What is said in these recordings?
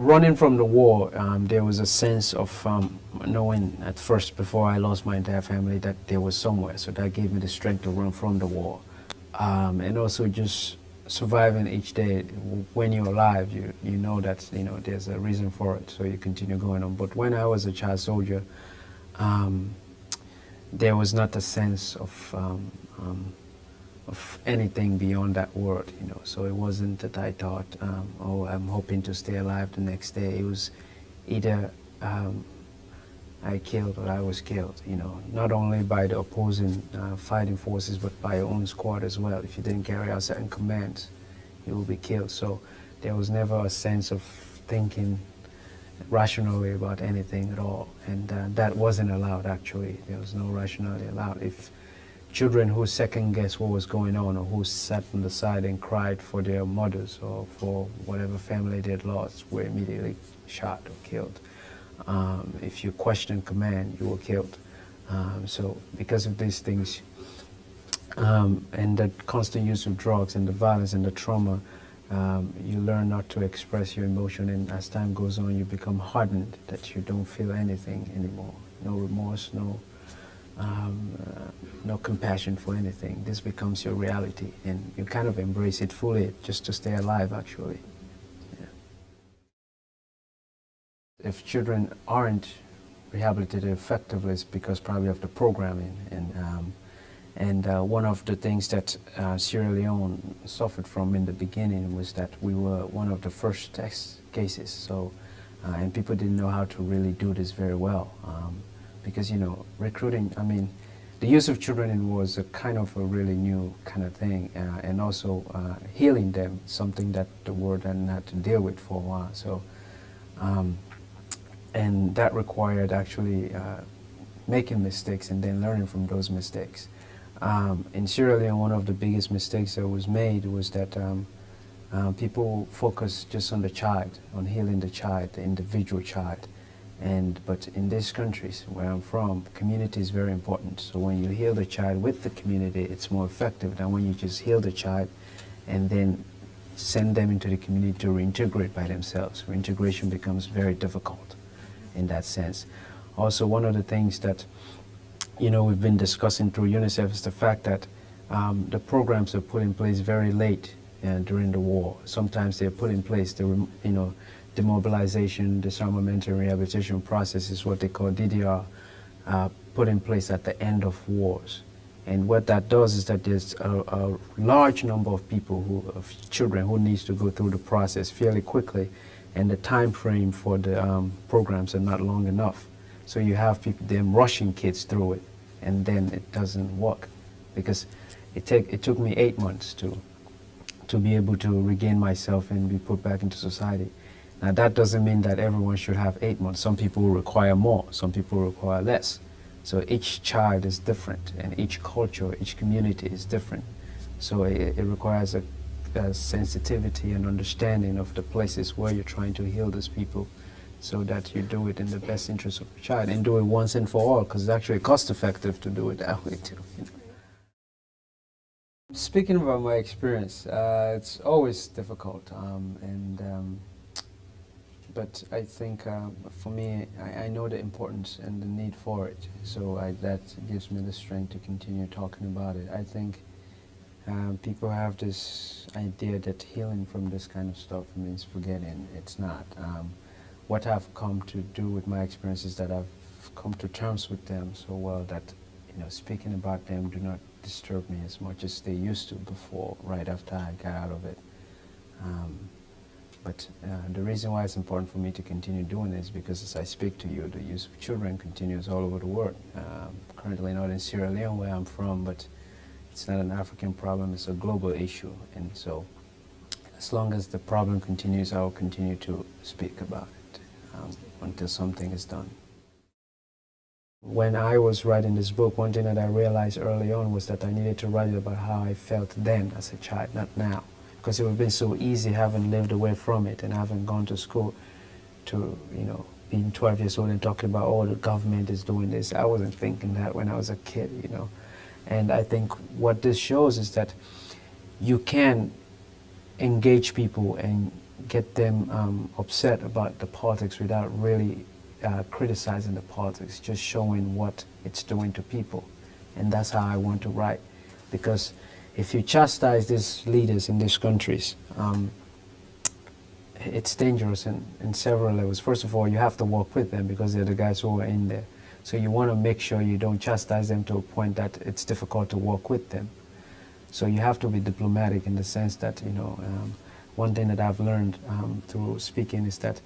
running from the war, there was a sense of knowing at first, before I lost my entire family, that there was somewhere. So that gave me the strength to run from the war. And also just surviving each day. When you're alive, you know that there's a reason for it, so you continue going on. But when I was a child soldier, there was not a sense of anything beyond that word, So it wasn't that I thought, oh, I'm hoping to stay alive the next day. It was either I killed or I was killed, not only by the opposing fighting forces, but by your own squad as well. If you didn't carry out certain commands, you will be killed. So there was never a sense of thinking rationally about anything at all, and that wasn't allowed. Actually, there was no rationality allowed. If children who second guessed what was going on, or who sat on the side and cried for their mothers or for whatever family they had lost, were immediately shot or killed. If you questioned command, you were killed. So because of these things, and the constant use of drugs and the violence and the trauma, you learn not to express your emotion, and as time goes on, you become hardened that you don't feel anything anymore. No remorse, no compassion for anything. This becomes your reality, and you kind of embrace it fully just to stay alive, actually. Yeah. If children aren't rehabilitated effectively, it's because probably of the programming, and one of the things that Sierra Leone suffered from in the beginning was that we were one of the first test cases. So, and people didn't know how to really do this very well, because recruiting. I mean, the use of children in war is a kind of a really new kind of thing, and also healing them, something that the world hadn't had to deal with for a while. So, and that required actually making mistakes and then learning from those mistakes. In Sierra Leone, one of the biggest mistakes that was made was that people focus just on the child, on healing the child, the individual child. But in these countries where I'm from, community is very important. So when you heal the child with the community, it's more effective than when you just heal the child and then send them into the community to reintegrate by themselves. Reintegration becomes very difficult in that sense. Also, one of the things that we've been discussing through UNICEF is the fact that the programs are put in place very late during the war. Sometimes they're put in place, demobilization, disarmament and rehabilitation process is what they call DDR, put in place at the end of wars. And what that does is that there's a large number of people, of children, who needs to go through the process fairly quickly, and the time frame for the programs are not long enough. So you have them rushing kids through it, and then it doesn't work, because it took me 8 months to be able to regain myself and be put back into society. Now that doesn't mean that everyone should have 8 months. Some people require more, some people require less. So each child is different, and each culture, each community is different. So it requires a sensitivity and understanding of the places where you're trying to heal those people, so that you do it in the best interest of the child, and do it once and for all, because it's actually cost effective to do it that way too. Speaking about my experience, it's always difficult, but I think for me, I know the importance and the need for it, so that gives me the strength to continue talking about it. I think people have this idea that healing from this kind of stuff means forgetting. It's not. What I've come to do with my experience is that I've come to terms with them so well that speaking about them do not disturb me as much as they used to before, right after I got out of it. But the reason why it's important for me to continue doing this is because, as I speak to you, the use of children continues all over the world. Currently not in Sierra Leone, where I'm from, but it's not an African problem, it's a global issue. And so as long as the problem continues, I will continue to speak about it until something is done. When I was writing this book, one thing that I realized early on was that I needed to write about how I felt then as a child, not now. Because it would have been so easy, having lived away from it and having gone to school, to being 12 years old and talking about, oh, the government is doing this. I wasn't thinking that when I was a kid, And I think what this shows is that you can engage people and get them upset about the politics without really criticizing the politics, just showing what it's doing to people. And that's how I want to write. Because if you chastise these leaders in these countries, it's dangerous in several levels. First of all, you have to work with them because they're the guys who are in there. So you want to make sure you don't chastise them to a point that it's difficult to work with them. So you have to be diplomatic in the sense that, you know, one thing that I've learned through speaking is that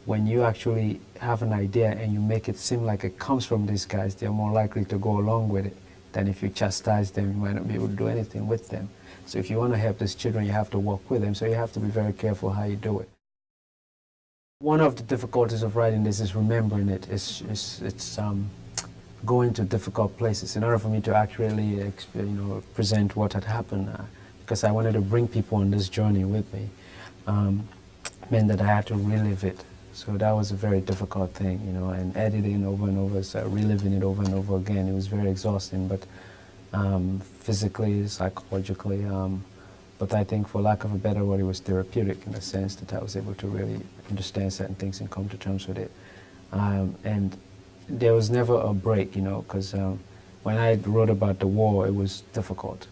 when you actually have an idea and you make it seem like it comes from these guys, they're more likely to go along with it than if you chastise them. You might not be able to do anything with them. So if you want to help these children, you have to work with them. So you have to be very careful how you do it. One of the difficulties of writing this is remembering it. It's going to difficult places in order for me to accurately, present what had happened. Because I wanted to bring people on this journey with me, meant that I had to relive it. So that was a very difficult thing, you know, and editing over and over, so reliving it over and over again. It was very exhausting, but physically, psychologically, but I think, for lack of a better word, it was therapeutic in the sense that I was able to really understand certain things and come to terms with it. And there was never a break, you know, because when I wrote about the war, it was difficult.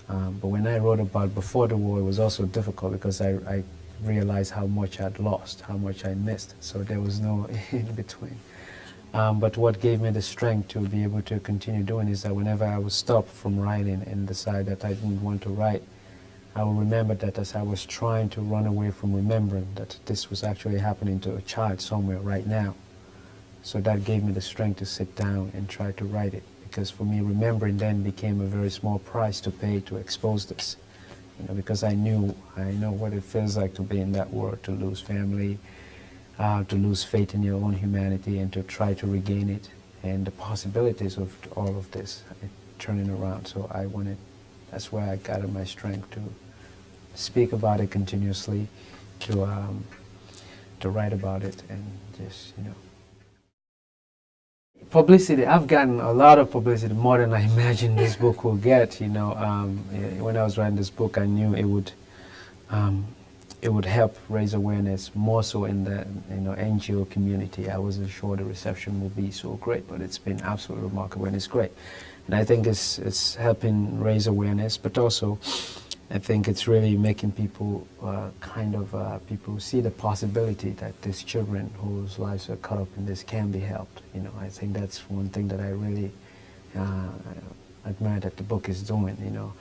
But when I wrote about before the war, it was also difficult because I realized how much I'd lost, how much I missed. So there was no in between. But what gave me the strength to be able to continue doing is that whenever I would stop from writing and decide that I didn't want to write, I will remember that as I was trying to run away from remembering that this was actually happening to a child somewhere right now. So that gave me the strength to sit down and try to write it. Because for me, remembering then became a very small price to pay to expose this. You know, because I know what it feels like to be in that world, to lose family, to lose faith in your own humanity, and to try to regain it, and the possibilities of all of this turning around. So that's where I gathered my strength to speak about it continuously, to write about it, and just, you know. Publicity, I've gotten a lot of publicity, more than I imagined this book will get, you know. When I was writing this book, I knew it would help raise awareness more so in the, you know, NGO community. I wasn't sure the reception would be so great, but it's been absolutely remarkable, and it's great. And I think it's helping raise awareness, but also I think it's really making people people see the possibility that these children whose lives are caught up in this can be helped. You know, I think that's one thing that I really admire that the book is doing, you know,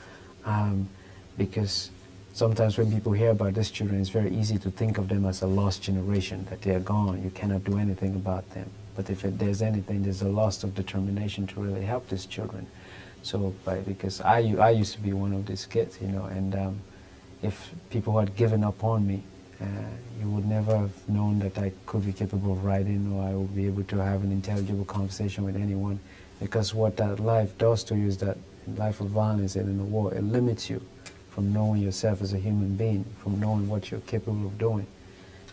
because sometimes when people hear about these children, it's very easy to think of them as a lost generation, that they're gone, you cannot do anything about them. But if there's anything, there's a loss of determination to really help these children. So, because I used to be one of these kids, you know, and if people had given up on me, you would never have known that I could be capable of writing, or I would be able to have an intelligible conversation with anyone. Because what that life does to you is that in life of violence and in the war, it limits you from knowing yourself as a human being, from knowing what you're capable of doing.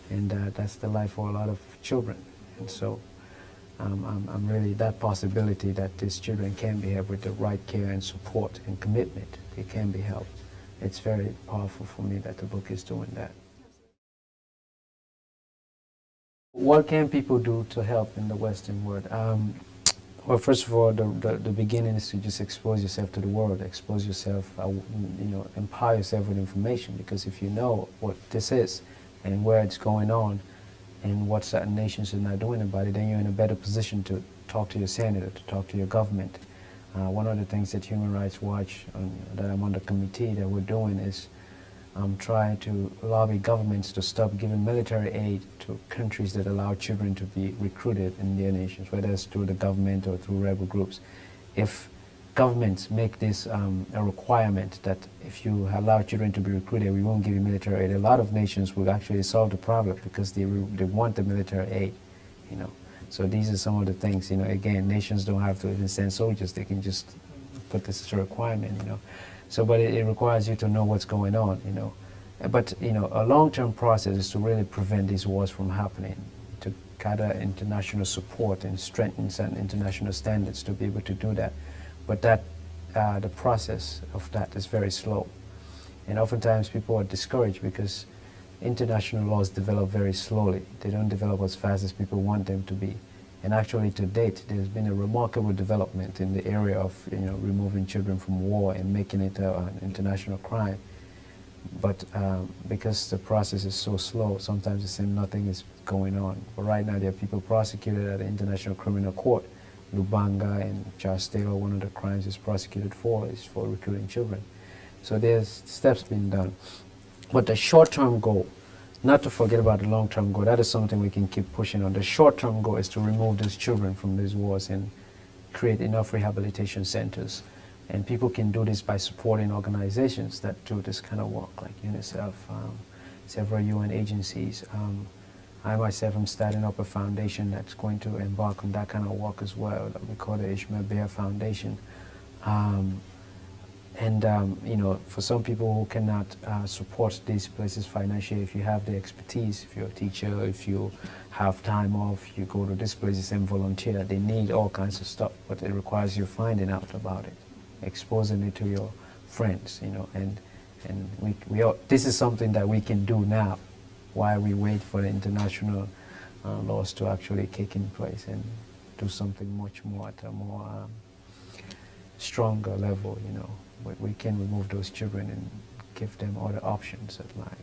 And that's the life for a lot of children. And so I'm really, that possibility that these children can be helped with the right care and support and commitment, they can be helped. It's very powerful for me that the book is doing that. What can people do to help in the Western world? Well, first of all, the beginning is to just expose yourself to the world, expose yourself, you know, empower yourself with information, because if you know what this is and where it's going on and what certain nations are not doing about it, then you're in a better position to talk to your senator, to talk to your government. One of the things that Human Rights Watch, that I'm on the committee that we're doing, is trying to lobby governments to stop giving military aid to countries that allow children to be recruited in their nations, whether it's through the government or through rebel groups. If governments make this a requirement that if you allow children to be recruited, we won't give you military aid, a lot of nations will actually solve the problem because they want the military aid, you know. So these are some of the things, you know, again, nations don't have to even send soldiers, they can just put this as a requirement, you know. So, but it requires you to know what's going on, you know. But, you know, a long-term process is to really prevent these wars from happening, to gather international support and strengthen certain international standards to be able to do that. But that, the process of that is very slow. And oftentimes people are discouraged because international laws develop very slowly. They don't develop as fast as people want them to be. And actually, to date, there's been a remarkable development in the area of removing children from war and making it an international crime. But because the process is so slow, sometimes it seems nothing is going on. But right now, there are people prosecuted at the International Criminal Court. Lubanga and Charles Taylor, one of the crimes is prosecuted for is for recruiting children. So there's steps being done. But the short-term goal, not to forget about the long-term goal, that is something we can keep pushing on. The short-term goal is to remove these children from these wars and create enough rehabilitation centers. And people can do this by supporting organizations that do this kind of work, like UNICEF, several UN agencies. I myself am starting up a foundation that's going to embark on that kind of work as well, that we call the Ishmael Beah Foundation. For some people who cannot support these places financially, if you have the expertise, if you're a teacher, if you have time off, you go to these places and volunteer. They need all kinds of stuff, but it requires you finding out about it, exposing it to your friends, and this is something that we can do now while we wait for the international laws to actually kick in place and do something much more at a more stronger level, we can remove those children and give them other options at life,